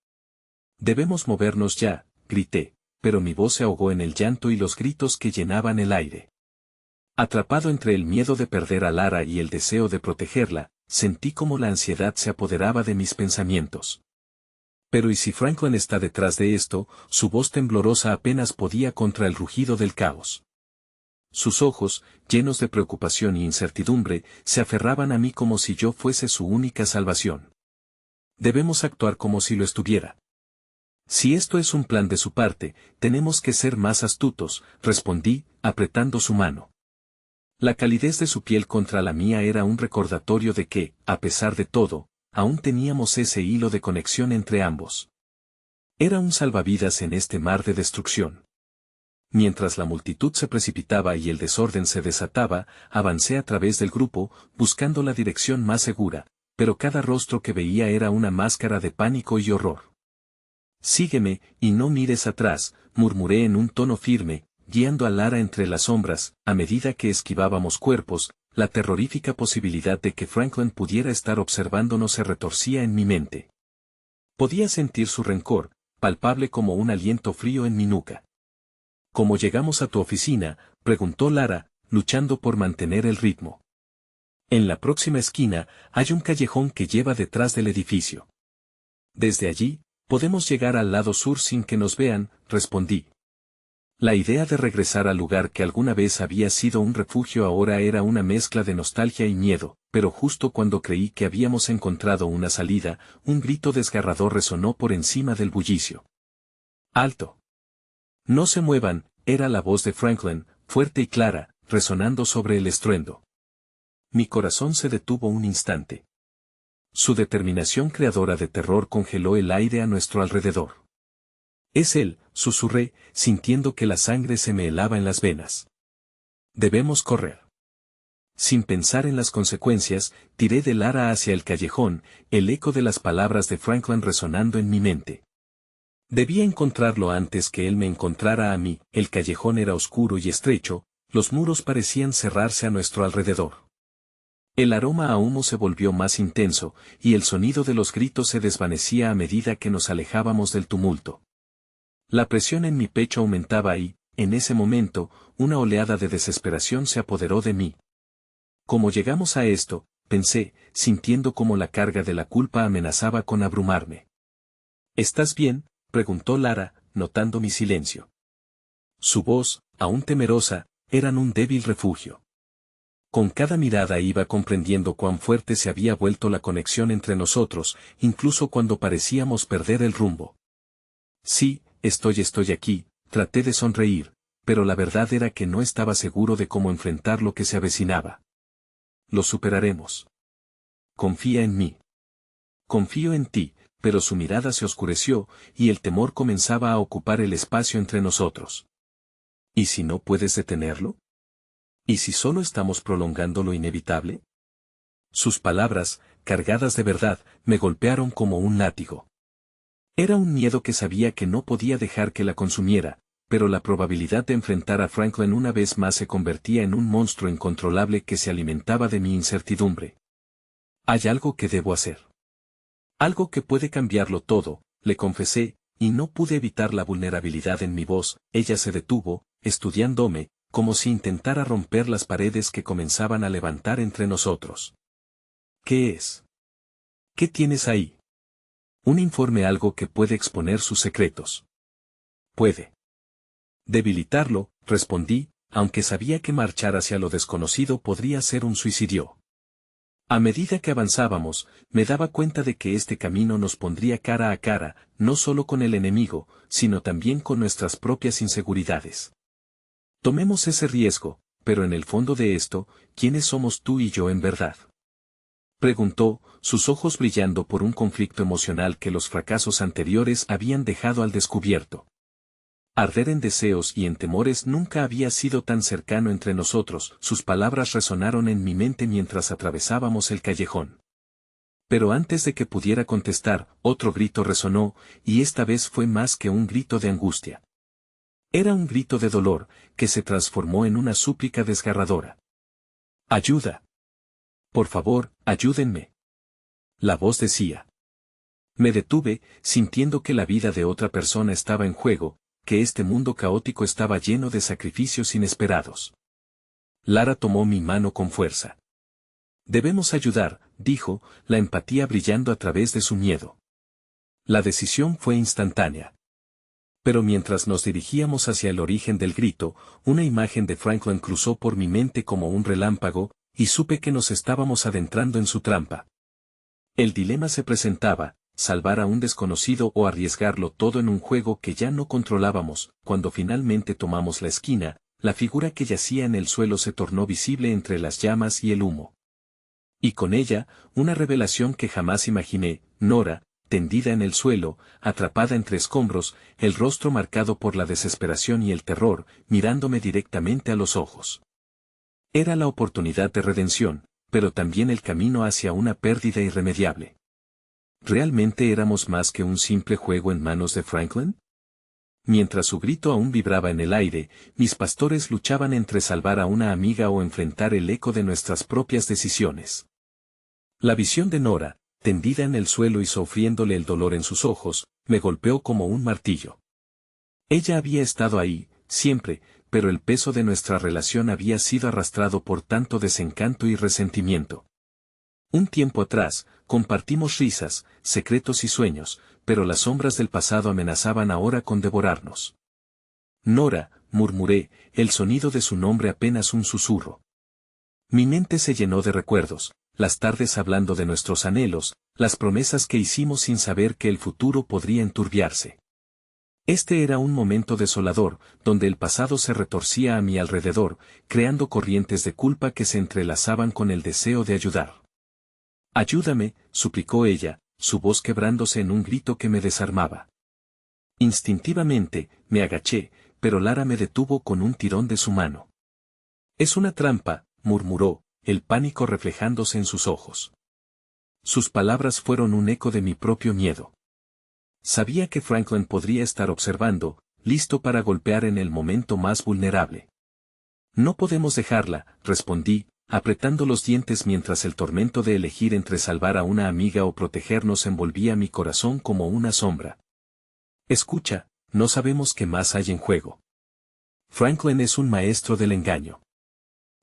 Debemos movernos ya, grité, pero mi voz se ahogó en el llanto y los gritos que llenaban el aire. Atrapado entre el miedo de perder a Lara y el deseo de protegerla, sentí como la ansiedad se apoderaba de mis pensamientos. Pero ¿y si Franklin está detrás de esto? Su voz temblorosa apenas podía contra el rugido del caos. Sus ojos, llenos de preocupación y incertidumbre, se aferraban a mí como si yo fuese su única salvación. Debemos actuar como si lo estuviera. Si esto es un plan de su parte, tenemos que ser más astutos, respondí, apretando su mano. La calidez de su piel contra la mía era un recordatorio de que, a pesar de todo, aún teníamos ese hilo de conexión entre ambos. Era un salvavidas en este mar de destrucción. Mientras la multitud se precipitaba y el desorden se desataba, avancé a través del grupo, buscando la dirección más segura, pero cada rostro que veía era una máscara de pánico y horror. «Sígueme, y no mires atrás», murmuré en un tono firme, guiando a Lara entre las sombras. A medida que esquivábamos cuerpos, la terrorífica posibilidad de que Franklin pudiera estar observándonos se retorcía en mi mente. Podía sentir su rencor, palpable como un aliento frío en mi nuca. «¿Cómo llegamos a tu oficina?», preguntó Lara, luchando por mantener el ritmo. «En la próxima esquina, hay un callejón que lleva detrás del edificio. Desde allí, podemos llegar al lado sur sin que nos vean», respondí. La idea de regresar al lugar que alguna vez había sido un refugio ahora era una mezcla de nostalgia y miedo, pero justo cuando creí que habíamos encontrado una salida, un grito desgarrador resonó por encima del bullicio. «¡Alto! No se muevan», era la voz de Franklin, fuerte y clara, resonando sobre el estruendo. Mi corazón se detuvo un instante. Su determinación creadora de terror congeló el aire a nuestro alrededor. «Es él», susurré, sintiendo que la sangre se me helaba en las venas. «Debemos correr». Sin pensar en las consecuencias, tiré de Lara hacia el callejón, el eco de las palabras de Franklin resonando en mi mente. Debía encontrarlo antes que él me encontrara a mí. El callejón era oscuro y estrecho, los muros parecían cerrarse a nuestro alrededor. El aroma a humo se volvió más intenso, y el sonido de los gritos se desvanecía a medida que nos alejábamos del tumulto. La presión en mi pecho aumentaba y, en ese momento, una oleada de desesperación se apoderó de mí. «¿Cómo llegamos a esto?», pensé, sintiendo como la carga de la culpa amenazaba con abrumarme. «¿Estás bien?», preguntó Lara, notando mi silencio. Su voz, aún temerosa, era un débil refugio. Con cada mirada iba comprendiendo cuán fuerte se había vuelto la conexión entre nosotros, incluso cuando parecíamos perder el rumbo. «Sí, estoy aquí», traté de sonreír, pero la verdad era que no estaba seguro de cómo enfrentar lo que se avecinaba. «Lo superaremos. Confía en mí». «Confío en ti», pero su mirada se oscureció, y el temor comenzaba a ocupar el espacio entre nosotros. «¿Y si no puedes detenerlo? ¿Y si solo estamos prolongando lo inevitable?». Sus palabras, cargadas de verdad, me golpearon como un látigo. Era un miedo que sabía que no podía dejar que la consumiera, pero la probabilidad de enfrentar a Franklin una vez más se convertía en un monstruo incontrolable que se alimentaba de mi incertidumbre. «Hay algo que debo hacer. Algo que puede cambiarlo todo», le confesé, y no pude evitar la vulnerabilidad en mi voz. Ella se detuvo, estudiándome, como si intentara romper las paredes que comenzaban a levantar entre nosotros. «¿Qué es? ¿Qué tienes ahí?». «Un informe, algo que puede exponer sus secretos». «Puede debilitarlo», respondí, aunque sabía que marchar hacia lo desconocido podría ser un suicidio. A medida que avanzábamos, me daba cuenta de que este camino nos pondría cara a cara, no solo con el enemigo, sino también con nuestras propias inseguridades. «Tomemos ese riesgo, pero en el fondo de esto, ¿quiénes somos tú y yo en verdad?», preguntó, sus ojos brillando por un conflicto emocional que los fracasos anteriores habían dejado al descubierto. Arder en deseos y en temores nunca había sido tan cercano entre nosotros. Sus palabras resonaron en mi mente mientras atravesábamos el callejón. Pero antes de que pudiera contestar, otro grito resonó, y esta vez fue más que un grito de angustia. Era un grito de dolor, que se transformó en una súplica desgarradora. «¡Ayuda! Por favor, ayúdenme», la voz decía. Me detuve, sintiendo que la vida de otra persona estaba en juego, que este mundo caótico estaba lleno de sacrificios inesperados. Lara tomó mi mano con fuerza. «Debemos ayudar», dijo, la empatía brillando a través de su miedo. La decisión fue instantánea. Pero mientras nos dirigíamos hacia el origen del grito, una imagen de Franklin cruzó por mi mente como un relámpago, y supe que nos estábamos adentrando en su trampa. El dilema se presentaba: salvar a un desconocido o arriesgarlo todo en un juego que ya no controlábamos. Cuando finalmente tomamos la esquina, la figura que yacía en el suelo se tornó visible entre las llamas y el humo. Y con ella, una revelación que jamás imaginé: Nora, tendida en el suelo, atrapada entre escombros, el rostro marcado por la desesperación y el terror, mirándome directamente a los ojos. Era la oportunidad de redención, pero también el camino hacia una pérdida irremediable. ¿Realmente éramos más que un simple juego en manos de Franklin? Mientras su grito aún vibraba en el aire, mis pastores luchaban entre salvar a una amiga o enfrentar el eco de nuestras propias decisiones. La visión de Nora, tendida en el suelo y sufriéndole el dolor en sus ojos, me golpeó como un martillo. Ella había estado ahí, siempre, pero el peso de nuestra relación había sido arrastrado por tanto desencanto y resentimiento. Un tiempo atrás, compartimos risas, secretos y sueños, pero las sombras del pasado amenazaban ahora con devorarnos. Nora, murmuré, el sonido de su nombre apenas un susurro. Mi mente se llenó de recuerdos, las tardes hablando de nuestros anhelos, las promesas que hicimos sin saber que el futuro podría enturbiarse. Este era un momento desolador, donde el pasado se retorcía a mi alrededor, creando corrientes de culpa que se entrelazaban con el deseo de ayudar. «Ayúdame», suplicó ella, su voz quebrándose en un grito que me desarmaba. Instintivamente, me agaché, pero Lara me detuvo con un tirón de su mano. «Es una trampa», murmuró, el pánico reflejándose en sus ojos. Sus palabras fueron un eco de mi propio miedo. Sabía que Franklin podría estar observando, listo para golpear en el momento más vulnerable. «No podemos dejarla», respondí, apretando los dientes mientras el tormento de elegir entre salvar a una amiga o protegernos envolvía mi corazón como una sombra. «Escucha, no sabemos qué más hay en juego. Franklin es un maestro del engaño.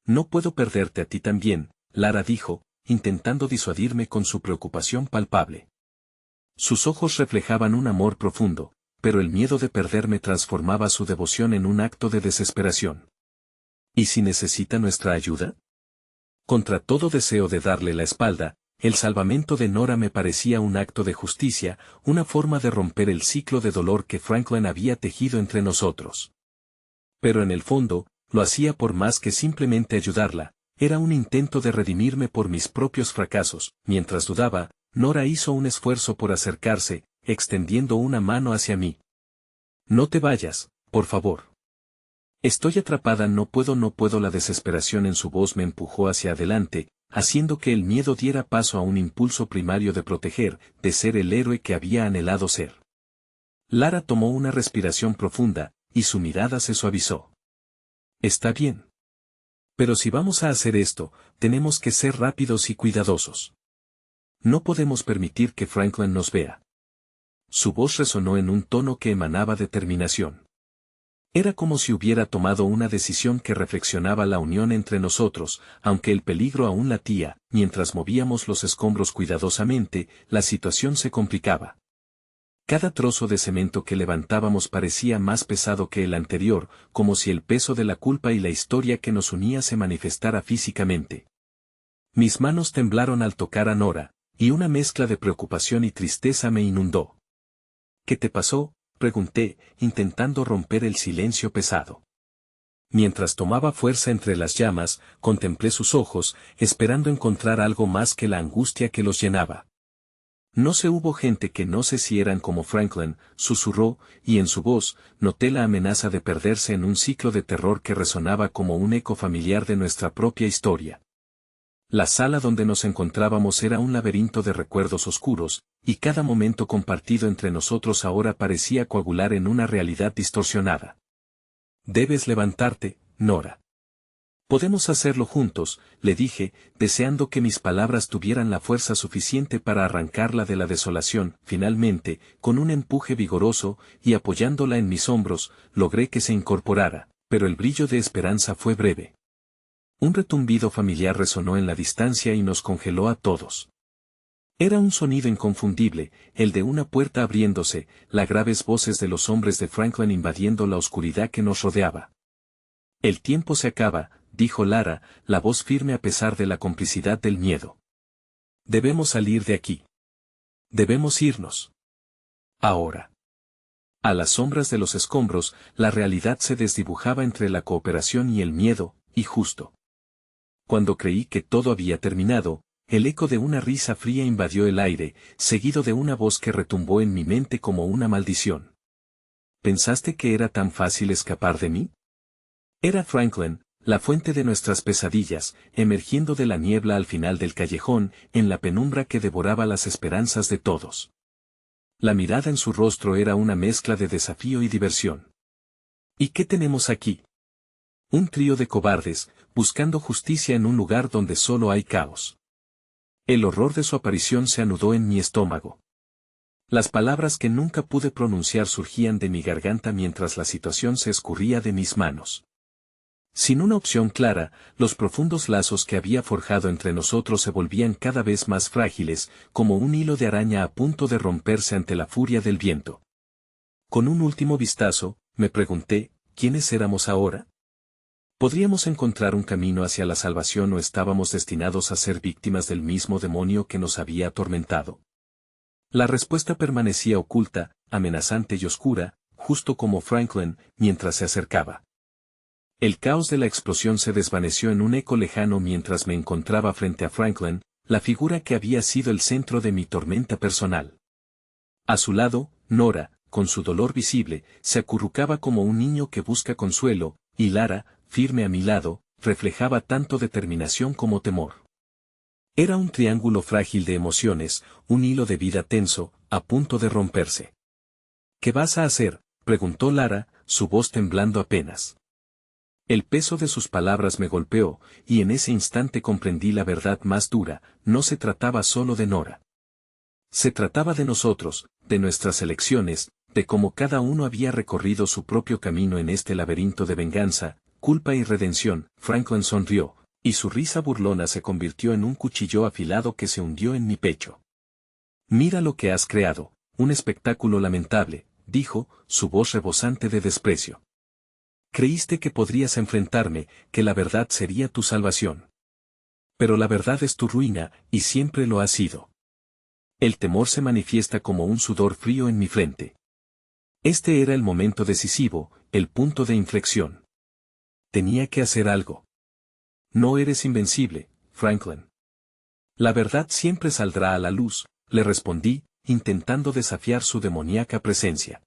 No puedo perderte a ti también», Lara dijo, intentando disuadirme con su preocupación palpable. Sus ojos reflejaban un amor profundo, pero el miedo de perderme transformaba su devoción en un acto de desesperación. ¿Y si necesita nuestra ayuda? Contra todo deseo de darle la espalda, el salvamento de Nora me parecía un acto de justicia, una forma de romper el ciclo de dolor que Franklin había tejido entre nosotros. Pero en el fondo, lo hacía por más que simplemente ayudarla, era un intento de redimirme por mis propios fracasos. Mientras dudaba, Nora hizo un esfuerzo por acercarse, extendiendo una mano hacia mí. «No te vayas, por favor. Estoy atrapada, no puedo». La desesperación en su voz me empujó hacia adelante, haciendo que el miedo diera paso a un impulso primario de proteger, de ser el héroe que había anhelado ser. Lara tomó una respiración profunda, y su mirada se suavizó. «Está bien. Pero si vamos a hacer esto, tenemos que ser rápidos y cuidadosos. No podemos permitir que Franklin nos vea». Su voz resonó en un tono que emanaba determinación. Era como si hubiera tomado una decisión que reflexionaba la unión entre nosotros, aunque el peligro aún latía. Mientras movíamos los escombros cuidadosamente, la situación se complicaba. Cada trozo de cemento que levantábamos parecía más pesado que el anterior, como si el peso de la culpa y la historia que nos unía se manifestara físicamente. Mis manos temblaron al tocar a Nora, y una mezcla de preocupación y tristeza me inundó. «¿Qué te pasó?», pregunté, intentando romper el silencio pesado. Mientras tomaba fuerza entre las llamas, contemplé sus ojos, esperando encontrar algo más que la angustia que los llenaba. «No sé, hubo gente que no sé si eran como Franklin», susurró, y en su voz, noté la amenaza de perderse en un ciclo de terror que resonaba como un eco familiar de nuestra propia historia. La sala donde nos encontrábamos era un laberinto de recuerdos oscuros, y cada momento compartido entre nosotros ahora parecía coagular en una realidad distorsionada. «Debes levantarte, Nora. Podemos hacerlo juntos», le dije, deseando que mis palabras tuvieran la fuerza suficiente para arrancarla de la desolación. Finalmente, con un empuje vigoroso, y apoyándola en mis hombros, logré que se incorporara, pero el brillo de esperanza fue breve. Un retumbido familiar resonó en la distancia y nos congeló a todos. Era un sonido inconfundible, el de una puerta abriéndose, las graves voces de los hombres de Franklin invadiendo la oscuridad que nos rodeaba. «El tiempo se acaba», dijo Lara, la voz firme a pesar de la complicidad del miedo. «Debemos salir de aquí. Debemos irnos. Ahora». A las sombras de los escombros, la realidad se desdibujaba entre la cooperación y el miedo, y justo. Cuando creí que todo había terminado, el eco de una risa fría invadió el aire, seguido de una voz que retumbó en mi mente como una maldición. ¿Pensaste que era tan fácil escapar de mí? Era Franklin, la fuente de nuestras pesadillas, emergiendo de la niebla al final del callejón, en la penumbra que devoraba las esperanzas de todos. La mirada en su rostro era una mezcla de desafío y diversión. ¿Y qué tenemos aquí? Un trío de cobardes, buscando justicia en un lugar donde solo hay caos. El horror de su aparición se anudó en mi estómago. Las palabras que nunca pude pronunciar surgían de mi garganta mientras la situación se escurría de mis manos. Sin una opción clara, los profundos lazos que había forjado entre nosotros se volvían cada vez más frágiles, como un hilo de araña a punto de romperse ante la furia del viento. Con un último vistazo, me pregunté, ¿quiénes éramos ahora? ¿Podríamos encontrar un camino hacia la salvación o estábamos destinados a ser víctimas del mismo demonio que nos había atormentado? La respuesta permanecía oculta, amenazante y oscura, justo como Franklin, mientras se acercaba. El caos de la explosión se desvaneció en un eco lejano mientras me encontraba frente a Franklin, la figura que había sido el centro de mi tormenta personal. A su lado, Nora, con su dolor visible, se acurrucaba como un niño que busca consuelo, y Lara, firme a mi lado, reflejaba tanto determinación como temor. Era un triángulo frágil de emociones, un hilo de vida tenso, a punto de romperse. ¿Qué vas a hacer?, preguntó Lara, su voz temblando apenas. El peso de sus palabras me golpeó, y en ese instante comprendí la verdad más dura: no se trataba solo de Nora. Se trataba de nosotros, de nuestras elecciones, de cómo cada uno había recorrido su propio camino en este laberinto de venganza, culpa y redención. Franklin sonrió, y su risa burlona se convirtió en un cuchillo afilado que se hundió en mi pecho. Mira lo que has creado, un espectáculo lamentable, dijo, su voz rebosante de desprecio. Creíste que podrías enfrentarme, que la verdad sería tu salvación. Pero la verdad es tu ruina, y siempre lo ha sido. El temor se manifiesta como un sudor frío en mi frente. Este era el momento decisivo, el punto de inflexión. Tenía que hacer algo. No eres invencible, Franklin. La verdad siempre saldrá a la luz, le respondí, intentando desafiar su demoníaca presencia.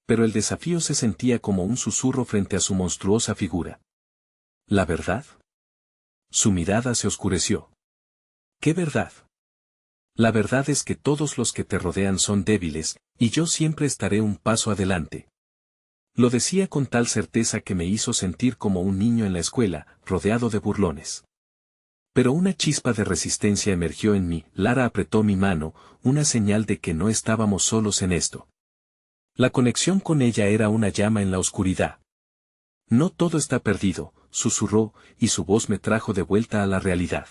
Pero el desafío se sentía como un susurro frente a su monstruosa figura. ¿La verdad? Su mirada se oscureció. ¿Qué verdad? La verdad es que todos los que te rodean son débiles, y yo siempre estaré un paso adelante. Lo decía con tal certeza que me hizo sentir como un niño en la escuela, rodeado de burlones. Pero una chispa de resistencia emergió en mí. Lara apretó mi mano, una señal de que no estábamos solos en esto. La conexión con ella era una llama en la oscuridad. No todo está perdido, susurró, y su voz me trajo de vuelta a la realidad.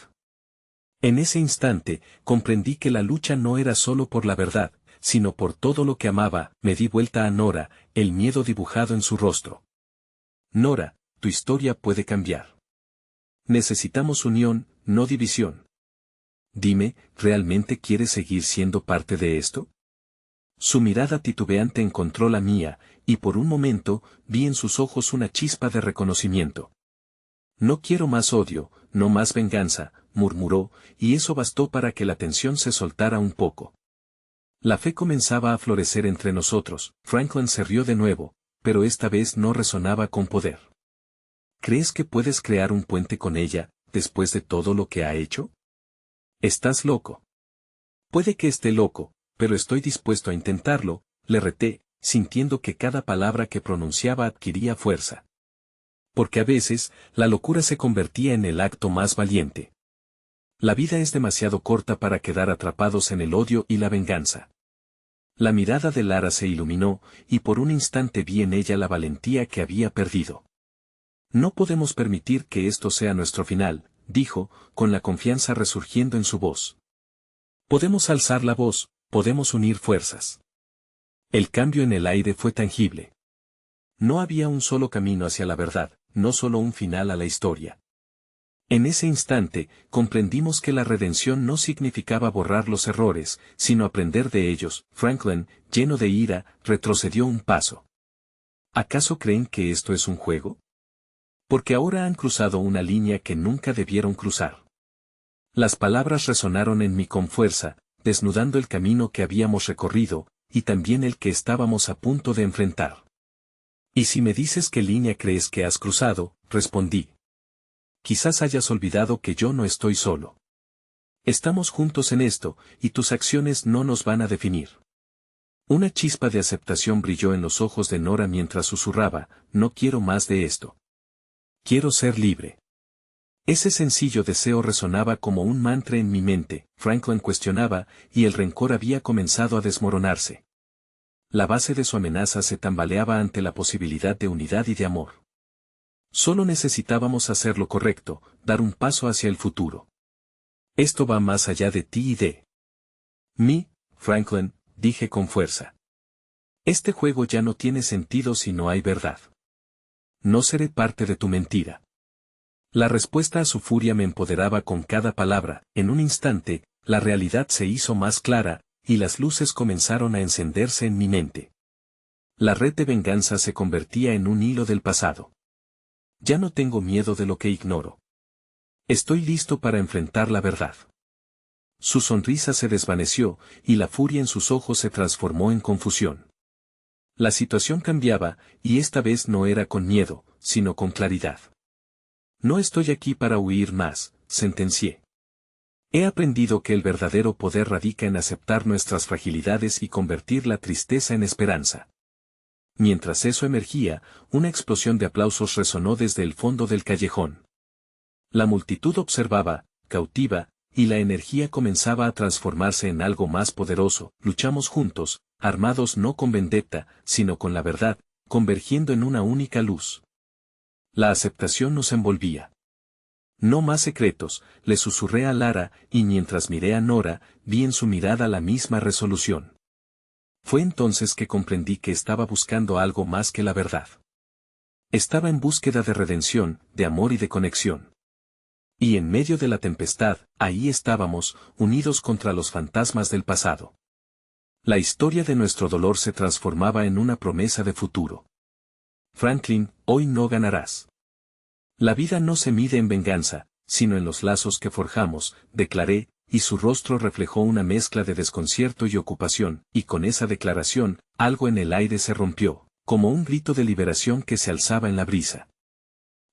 En ese instante, comprendí que la lucha no era solo por la verdad, sino por todo lo que amaba. Me di vuelta a Nora, el miedo dibujado en su rostro. Nora, tu historia puede cambiar. Necesitamos unión, no división. Dime, ¿realmente quieres seguir siendo parte de esto? Su mirada titubeante encontró la mía, y por un momento, vi en sus ojos una chispa de reconocimiento. No quiero más odio, no más venganza, murmuró, y eso bastó para que la tensión se soltara un poco. La fe comenzaba a florecer entre nosotros. Franklin se rió de nuevo, pero esta vez no resonaba con poder. ¿Crees que puedes crear un puente con ella, después de todo lo que ha hecho? Estás loco. Puede que esté loco, pero estoy dispuesto a intentarlo, le reté, sintiendo que cada palabra que pronunciaba adquiría fuerza. Porque a veces, la locura se convertía en el acto más valiente. La vida es demasiado corta para quedar atrapados en el odio y la venganza. La mirada de Lara se iluminó, y por un instante vi en ella la valentía que había perdido. No podemos permitir que esto sea nuestro final, dijo, con la confianza resurgiendo en su voz. Podemos alzar la voz, podemos unir fuerzas. El cambio en el aire fue tangible. No había un solo camino hacia la verdad, no solo un final a la historia. En ese instante, comprendimos que la redención no significaba borrar los errores, sino aprender de ellos. Franklin, lleno de ira, retrocedió un paso. ¿Acaso creen que esto es un juego? Porque ahora han cruzado una línea que nunca debieron cruzar. Las palabras resonaron en mí con fuerza, desnudando el camino que habíamos recorrido, y también el que estábamos a punto de enfrentar. «¿Y si me dices qué línea crees que has cruzado?», respondí. «Quizás hayas olvidado que yo no estoy solo. Estamos juntos en esto, y tus acciones no nos van a definir». Una chispa de aceptación brilló en los ojos de Nora mientras susurraba: «No quiero más de esto. Quiero ser libre». Ese sencillo deseo resonaba como un mantra en mi mente. Franklin cuestionaba, y el rencor había comenzado a desmoronarse. La base de su amenaza se tambaleaba ante la posibilidad de unidad y de amor. Solo necesitábamos hacer lo correcto, dar un paso hacia el futuro. «Esto va más allá de ti y de mí, Franklin», dije con fuerza. «Este juego ya no tiene sentido si no hay verdad. No seré parte de tu mentira». La respuesta a su furia me empoderaba con cada palabra. En un instante, la realidad se hizo más clara, y las luces comenzaron a encenderse en mi mente. La red de venganza se convertía en un hilo del pasado. Ya no tengo miedo de lo que ignoro. Estoy listo para enfrentar la verdad. Su sonrisa se desvaneció, y la furia en sus ojos se transformó en confusión. La situación cambiaba, y esta vez no era con miedo, sino con claridad. «No estoy aquí para huir más», sentencié. «He aprendido que el verdadero poder radica en aceptar nuestras fragilidades y convertir la tristeza en esperanza». Mientras eso emergía, una explosión de aplausos resonó desde el fondo del callejón. La multitud observaba, cautiva, y la energía comenzaba a transformarse en algo más poderoso. Luchamos juntos, armados no con vendetta, sino con la verdad, convergiendo en una única luz. La aceptación nos envolvía. «No más secretos», le susurré a Lara, y mientras miré a Nora, vi en su mirada la misma resolución. Fue entonces que comprendí que estaba buscando algo más que la verdad. Estaba en búsqueda de redención, de amor y de conexión. Y en medio de la tempestad, ahí estábamos, unidos contra los fantasmas del pasado. La historia de nuestro dolor se transformaba en una promesa de futuro. «Franklin, hoy no ganarás. La vida no se mide en venganza, sino en los lazos que forjamos», declaré, y su rostro reflejó una mezcla de desconcierto y ocupación, y con esa declaración, algo en el aire se rompió, como un grito de liberación que se alzaba en la brisa.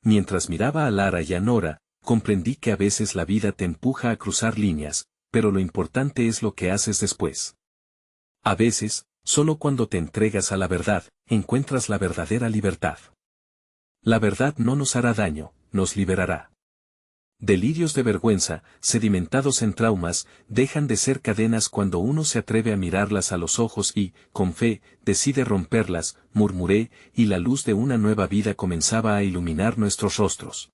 Mientras miraba a Lara y a Nora, comprendí que a veces la vida te empuja a cruzar líneas, pero lo importante es lo que haces después. A veces, solo cuando te entregas a la verdad, encuentras la verdadera libertad. La verdad no nos hará daño, nos liberará. Delirios de vergüenza, sedimentados en traumas, dejan de ser cadenas cuando uno se atreve a mirarlas a los ojos y, con fe, decide romperlas, murmuré, y la luz de una nueva vida comenzaba a iluminar nuestros rostros.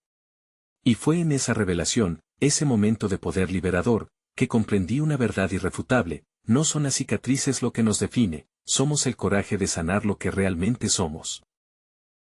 Y fue en esa revelación, ese momento de poder liberador, que comprendí una verdad irrefutable: no son las cicatrices lo que nos define, somos el coraje de sanar lo que realmente somos.